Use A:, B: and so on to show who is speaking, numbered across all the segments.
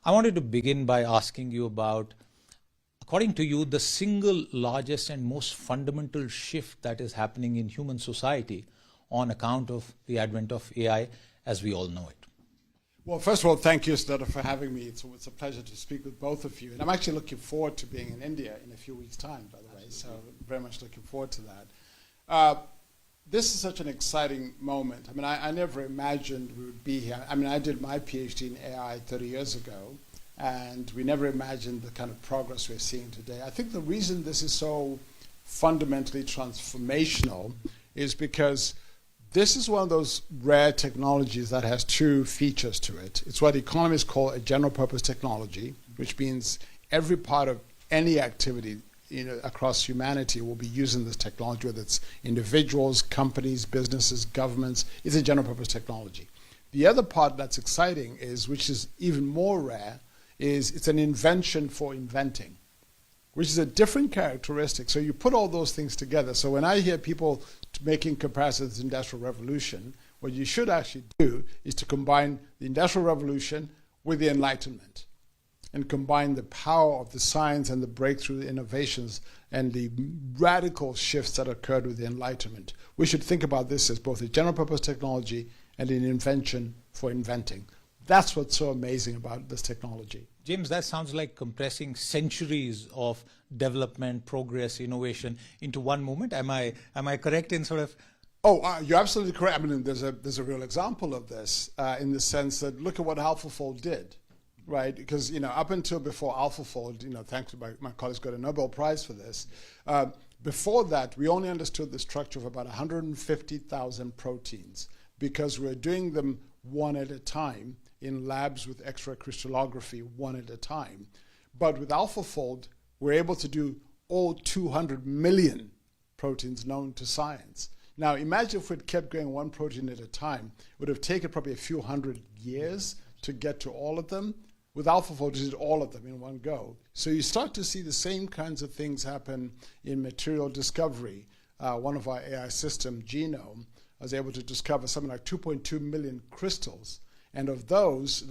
A: I wanted to begin by asking you about, according to you, the single largest and most fundamental shift that is happening in human society on account of the advent of AI as we all know it.
B: Well, first of all, thank you, Siddhartha, for having me. It's a pleasure to speak with both of you. And I'm actually looking forward to being in India in a few weeks' time, by the way, so very much looking forward to that. This is such an exciting moment. I mean, I never imagined we would be here. I mean, I did my PhD in AI 30 years ago, and we never imagined the kind of progress we're seeing today. I think the reason this is so fundamentally transformational is because this is one of those rare technologies that has two features to it. It's what economists call a general purpose technology, which means every part of any activity across humanity will be using this technology, whether it's individuals, companies, businesses, governments. It's a general purpose technology. The other part that's exciting is, which is even more rare, is it's an invention for inventing, which is a different characteristic. So you put all those things together. So when I hear people making comparisons to the Industrial Revolution, what you should actually do is to combine the Industrial Revolution with the Enlightenment and combine the power of the science and the breakthrough innovations and the radical shifts that occurred with the Enlightenment. We should think about this as both a general purpose technology and an invention for inventing. That's what's so amazing about this technology.
A: James, that sounds like compressing centuries of development, progress, innovation into one moment. Am I correct in sort of?
B: Oh, you're absolutely correct. I mean, there's a real example of this in the sense that look at what AlphaFold did, right? Because up until before AlphaFold, thanks to my colleagues got a Nobel Prize for this. Before that, we only understood the structure of about 150,000 proteins because we're doing them one at a time in labs with X-ray crystallography, one at a time. But with AlphaFold, we're able to do all 200 million proteins known to science. Now, imagine if we'd kept going one protein at a time. It would have taken probably a few hundred years to get to all of them. With AlphaFold, we did all of them in one go. So you start to see the same kinds of things happen in material discovery. One of our AI system, Genome, was able to discover something like 2.2 million crystals. And of those,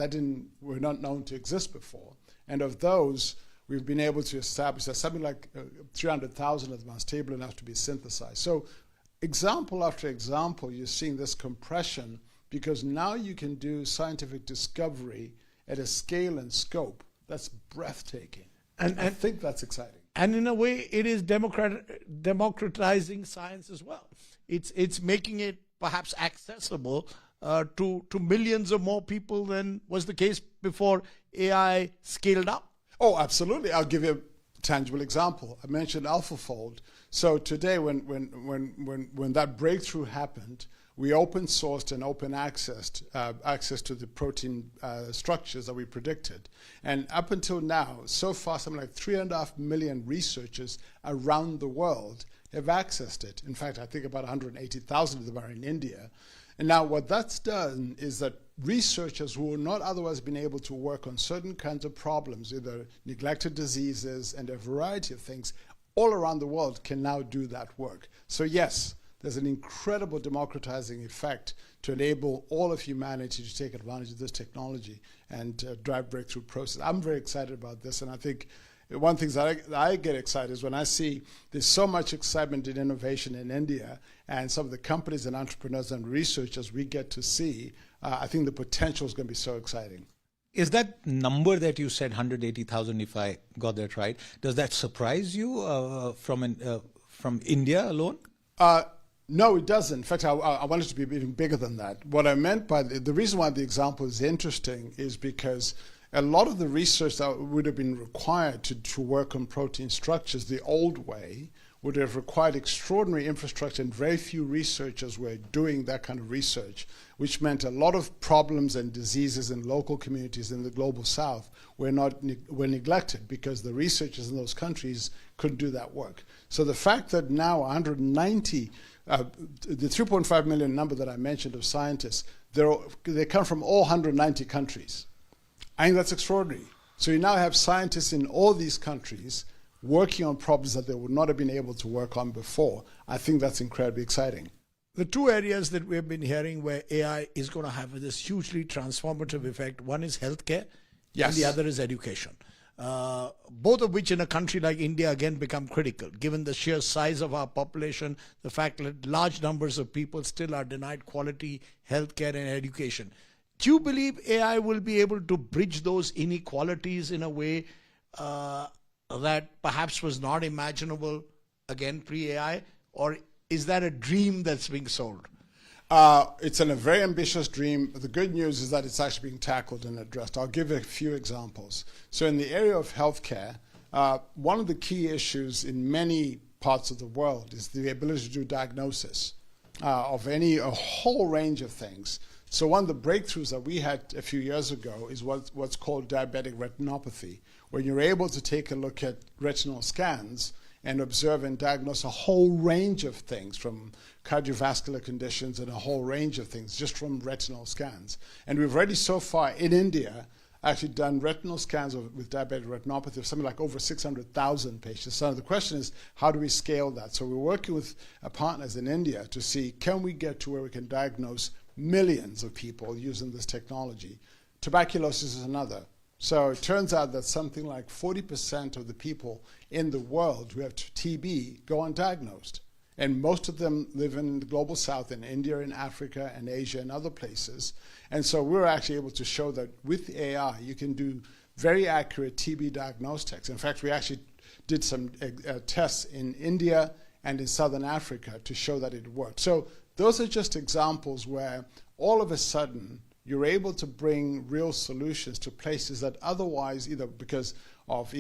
B: were not known to exist before. And of those, we've been able to establish that something like 300,000 of them are stable enough to be synthesized. So example after example, you're seeing this compression because now you can do scientific discovery at a scale and scope that's breathtaking. And I think that's exciting.
C: And in a way, it is democratizing science as well. It's making it perhaps accessible to millions or more people than was the case before AI scaled up.
B: Oh, absolutely. I'll give you a tangible example. I mentioned AlphaFold. So today, when that breakthrough happened, we open sourced and open accessed access to the protein structures that we predicted. And up until now, so far, something like 3.5 million researchers around the world have accessed it. In fact, I think about 180,000 of them are in India. And now what that's done is that researchers who would not otherwise been able to work on certain kinds of problems, either neglected diseases and a variety of things, all around the world can now do that work. So yes, there's an incredible democratizing effect to enable all of humanity to take advantage of this technology and drive breakthrough process. I'm very excited about this, and I think one thing that I get excited is when I see there's so much excitement in innovation in India and some of the companies and entrepreneurs and researchers we get to see, I think the potential is going to be so exciting.
A: Is that number that you said, 180,000, if I got that right, does that surprise you from India alone?
B: No, it doesn't. In fact, I want it to be even bigger than that. What I meant by the reason why the example is interesting is because a lot of the research that would have been required to work on protein structures the old way would have required extraordinary infrastructure, and very few researchers were doing that kind of research, which meant a lot of problems and diseases in local communities in the global south were neglected because the researchers in those countries couldn't do that work. So the fact that now 190, the 3.5 million number that I mentioned of scientists, they come from all 190 countries. I think that's extraordinary. So you now have scientists in all these countries working on problems that they would not have been able to work on before. I think that's incredibly exciting.
C: The two areas that we've been hearing where AI is going to have this hugely transformative effect, one is healthcare
B: Yes.
C: and the other is education. Both of which in a country like India again become critical, given the sheer size of our population, the fact that large numbers of people still are denied quality healthcare and education. Do you believe AI will be able to bridge those inequalities in a way that perhaps was not imaginable, again, pre-AI? Or is that a dream that's being sold?
B: It's a very ambitious dream. The good news is that it's actually being tackled and addressed. I'll give a few examples. So in the area of healthcare, one of the key issues in many parts of the world is the ability to do diagnosis of a whole range of things. So one of the breakthroughs that we had a few years ago is what's called diabetic retinopathy, where you're able to take a look at retinal scans and observe and diagnose a whole range of things, from cardiovascular conditions and a whole range of things just from retinal scans. And we've already so far in India actually done retinal scans with diabetic retinopathy of something like over 600,000 patients. So the question is, how do we scale that? So we're working with partners in India to see, can we get to where we can diagnose millions of people using this technology? Tuberculosis is another. So it turns out that something like 40% of the people in the world who have TB go undiagnosed. And most of them live in the global south, in India, in Africa, and Asia, and other places. And so we're actually able to show that with AI, you can do very accurate TB diagnostics. In fact, we actually did some tests in India and in southern Africa to show that it worked. So those are just examples where all of a sudden you're able to bring real solutions to places that otherwise, either because of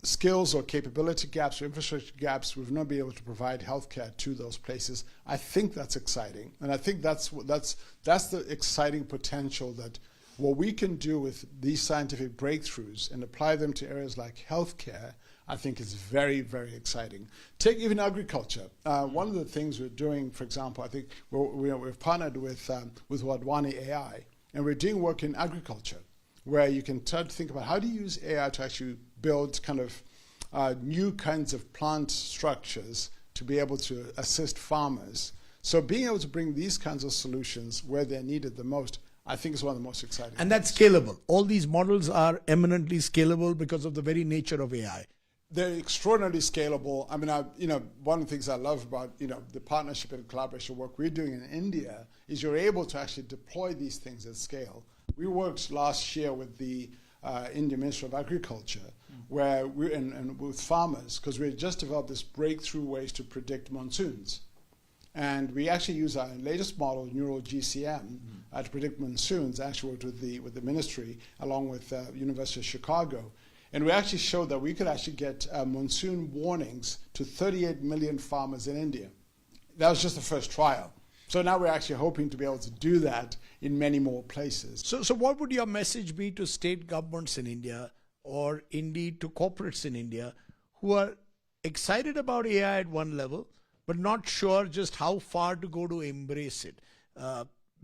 B: skills or capability gaps or infrastructure gaps, we've not been able to provide healthcare to those places. I think that's exciting, and I think that's the exciting potential, that what we can do with these scientific breakthroughs and apply them to areas like healthcare, I think is very, very exciting. Take even agriculture. One of the things we're doing, for example, I think we've partnered with Wadwani AI, and we're doing work in agriculture, where you can start to think about how do you use AI to actually build kind of new kinds of plant structures to be able to assist farmers. So being able to bring these kinds of solutions where they're needed the most, I think is one of the most exciting.
C: And that's scalable. All these models are eminently scalable because of the very nature of AI.
B: They're extraordinarily scalable. I mean, one of the things I love about the partnership and collaboration work we're doing in India is you're able to actually deploy these things at scale. We worked last year with the Indian Ministry of Agriculture, where and with farmers, because we had just developed this breakthrough ways to predict monsoons. And we actually use our latest model, Neural GCM, to predict monsoons. I actually worked with the ministry along with University of Chicago. And we actually showed that we could actually get monsoon warnings to 38 million farmers in India. That was just the first trial. So now we're actually hoping to be able to do that in many more places.
C: So what would your message be to state governments in India, or indeed to corporates in India, who are excited about AI at one level, but not sure just how far to go to embrace it?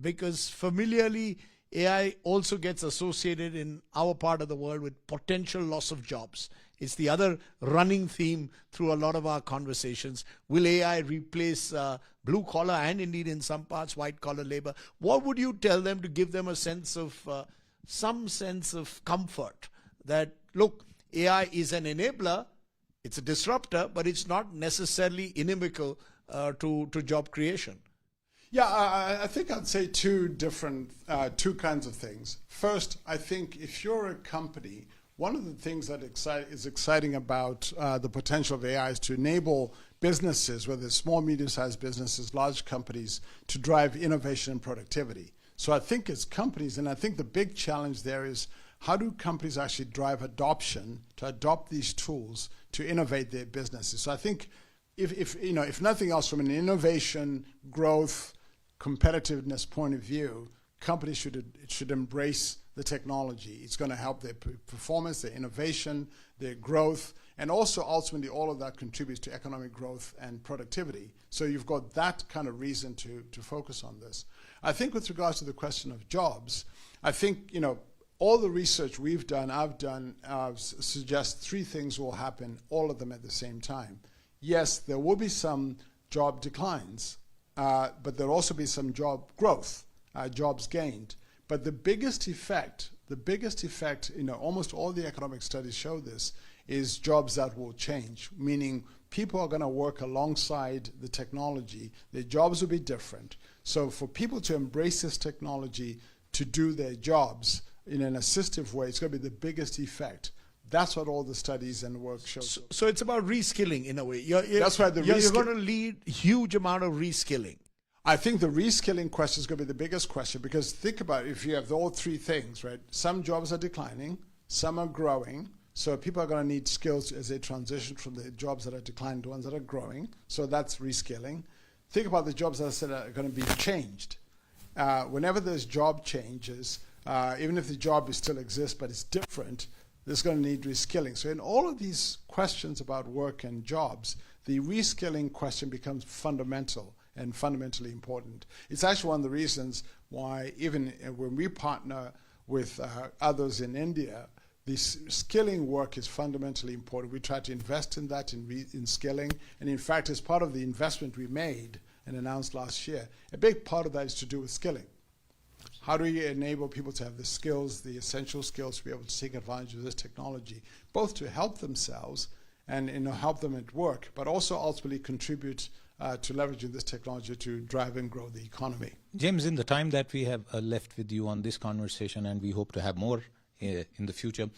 C: Because familiarly, AI also gets associated in our part of the world with potential loss of jobs. It's the other running theme through a lot of our conversations. Will AI replace blue collar and indeed in some parts white collar labor? What would you tell them to give them a sense of some sense of comfort that, look, AI is an enabler, it's a disruptor, but it's not necessarily inimical to job creation?
B: Yeah, I think I'd say two kinds of things. First, I think if you're a company, one of the things that is exciting about the potential of AI is to enable businesses, whether it's small, medium-sized businesses, large companies, to drive innovation and productivity. So I think as companies, and I think the big challenge there is, how do companies actually drive adoption to adopt these tools to innovate their businesses? So I think if nothing else, from an innovation, growth, competitiveness point of view, companies should embrace the technology. It's going to help their performance, their innovation, their growth, and also ultimately all of that contributes to economic growth and productivity. So you've got that kind of reason to focus on this. I think with regards to the question of jobs, I think all the research I've done suggests three things will happen, all of them at the same time. Yes, there will be some job declines, but there'll also be some job growth, jobs gained. But the biggest effect the biggest effect, almost all the economic studies show this, is jobs that will change, meaning people are going to work alongside the technology. Their jobs will be different. So for people to embrace this technology to do their jobs in an assistive way, it's going to be the biggest effect. That's what all the studies and work show.
C: So it's about reskilling in a way.
B: That's right.
C: You're going to lead huge amount of reskilling.
B: I think the reskilling question is going to be the biggest question, because think about it, if you have all three things, right? Some jobs are declining, some are growing, so people are going to need skills as they transition from the jobs that are declining to ones that are growing, so that's reskilling. Think about the jobs that I said are going to be changed. Whenever there's job changes, even if the job still exists but it's different, there's going to need reskilling. So in all of these questions about work and jobs, the reskilling question becomes fundamental and fundamentally important. It's actually one of the reasons why even when we partner with others in India, this skilling work is fundamentally important. We try to invest in that, in skilling, and in fact, as part of the investment we made and announced last year, a big part of that is to do with skilling. How do we enable people to have the skills, the essential skills, to be able to take advantage of this technology, both to help themselves and help them at work, but also ultimately contribute to leveraging this technology to drive and grow the economy.
A: James, in the time that we have left with you on this conversation, and we hope to have more in the future,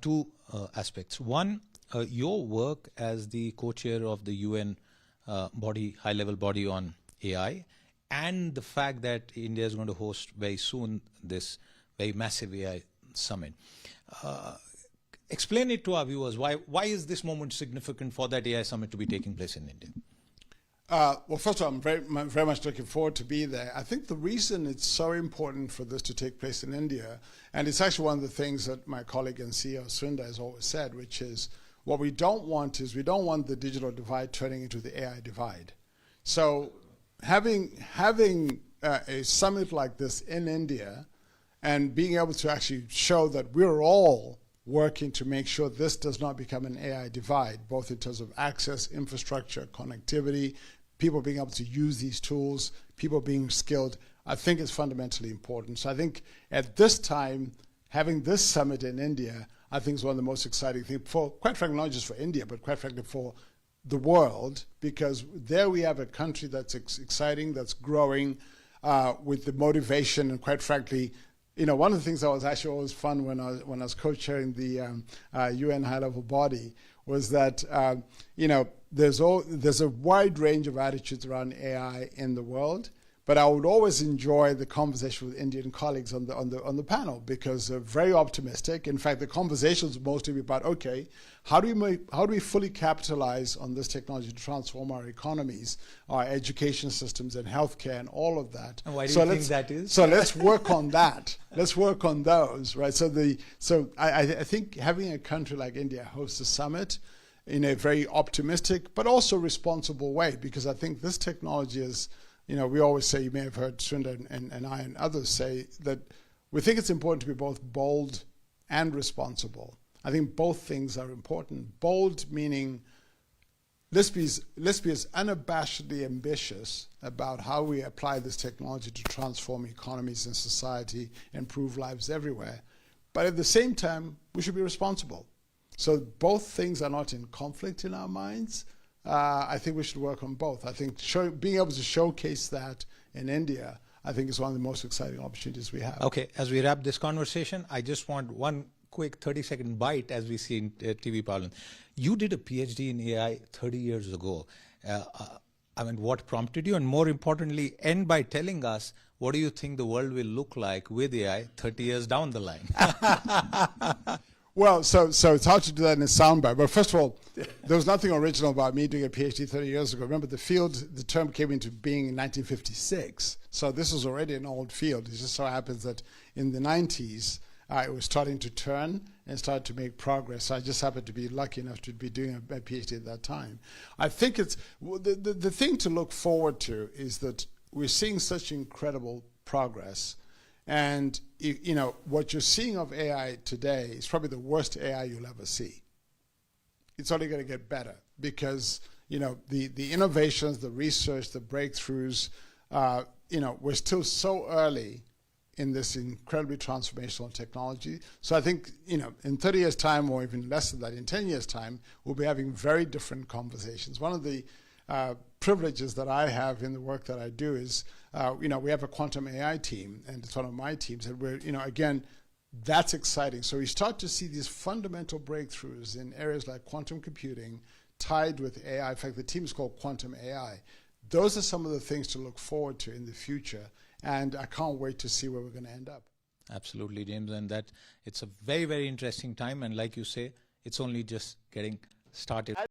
A: two aspects. One, your work as the co-chair of the UN high-level body on AI, and the fact that India is going to host very soon this very massive AI summit. Explain it to our viewers. Why is this moment significant for that AI summit to be taking place in India?
B: Well, first of all, I'm very much looking forward to be there. I think the reason it's so important for this to take place in India, and it's actually one of the things that my colleague and CEO Sundar has always said, which is what we don't want the digital divide turning into the AI divide. So having a summit like this in India and being able to actually show that we're all working to make sure this does not become an AI divide, both in terms of access, infrastructure, connectivity, people being able to use these tools, people being skilled, I think is fundamentally important. So I think at this time, having this summit in India, I think is one of the most exciting things for, quite frankly, not just for India, but quite frankly for the world, because there we have a country that's exciting, that's growing with the motivation, and quite frankly, one of the things that was actually always fun when I was co-chairing the UN high-level body was that there's a wide range of attitudes around AI in the world, but I would always enjoy the conversation with Indian colleagues on the panel because they're very optimistic. In fact, the conversations mostly about, okay, how do we fully capitalize on this technology to transform our economies, our education systems, and healthcare, and all of that?
A: And why do you think that is?
B: So let's work on that. Let's work on those, right? So I think having a country like India host a summit in a very optimistic but also responsible way, because I think this technology is, we always say, you may have heard Sundar and I and others say that we think it's important to be both bold and responsible. I think both things are important. Bold meaning let's be as unabashedly ambitious about how we apply this technology to transform economies and society, improve lives everywhere. But at the same time, we should be responsible. So both things are not in conflict in our minds. I think we should work on both. I think being able to showcase that in India, I think is one of the most exciting opportunities we have.
A: Okay, as we wrap this conversation, I just want one quick 30-second bite, as we see in TV Parliament. You did a PhD in AI 30 years ago. What prompted you? And more importantly, end by telling us, what do you think the world will look like with AI 30 years down the line?
B: Well, so it's hard to do that in a soundbite. But first of all, there was nothing original about me doing a PhD 30 years ago. Remember, the term came into being in 1956. So this is already an old field. It just so happens that in the 90s, it was starting to turn and started to make progress. So I just happened to be lucky enough to be doing a PhD at that time. I think it's the thing to look forward to is that we're seeing such incredible progress. And what you're seeing of AI today is probably the worst AI you'll ever see. It's only going to get better because the innovations, the research, the breakthroughs, we're still so early in this incredibly transformational technology. So I think, in 30 years' time, or even less than that, in 10 years' time, we'll be having very different conversations. One of the privileges that I have in the work that I do is, we have a quantum AI team, and it's one of my teams, and we're, again, that's exciting. So we start to see these fundamental breakthroughs in areas like quantum computing tied with AI. In fact, the team is called Quantum AI. Those are some of the things to look forward to in the future, and I can't wait to see where we're going to end up.
A: Absolutely, James, and that it's a very, very interesting time, and like you say, it's only just getting started.